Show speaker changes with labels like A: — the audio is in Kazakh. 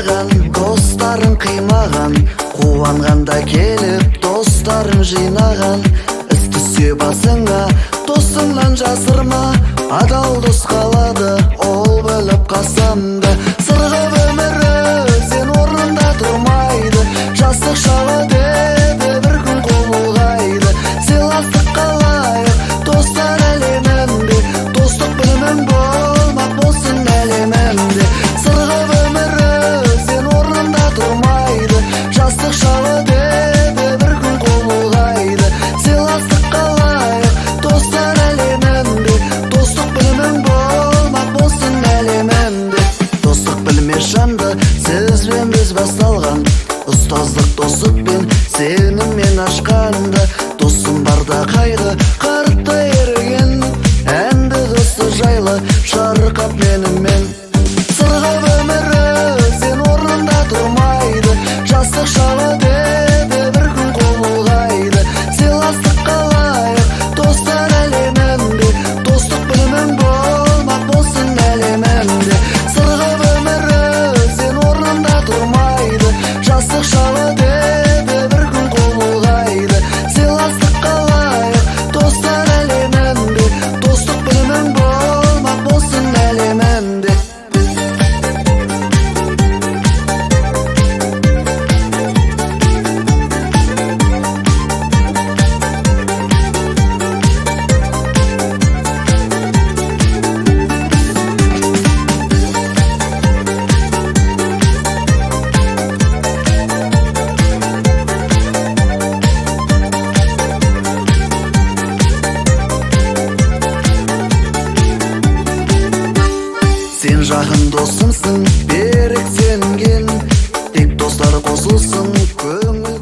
A: жайнаған, достарын қимаған, қуанғанда келіп достарын жинаған. Іс түссе басыңа, досыңнан жасырма, адал дос қалады, ол біліп қасамды. Сырғып өмірі сен орнында тұрмайды, жастық шағы деді бір күн қол бұлғайды. Сыйластық қалайық, достар әлемінде, достық білімің болмақ болсын әлемінде. Сырғып өмірі сен орнында тұрмайды, жастық шағы деді бір күн қол бұлғайды. Сыйластық қалайық, достар әлемінде, достық білімің болмақ болсын әлемінде. Достық білме жанды, сізбен біз басталған, ұстаздық достықпен сеніммен ашқанды. Досым барда қайғы, қарытта ерген, әнді досы жайлы шарқап менімен. Сырғып өмірі сен орнында тұрмайды, жастық шағы деді бір күн қол бұлғайды. Сыйластық қалайық, достар әлемінде, достық білімің болмақ болсын әлемінде. Сырғып өмірі сен орнында тұрмайды, жастық шағы деді бір күн қол бұлғайды. Сыйластық қалайық, достар әлемінде, достық білімің болмақ болсын әлемінде. Сен жақын досымсың, берік сенген, тек достар қосылсын көңіл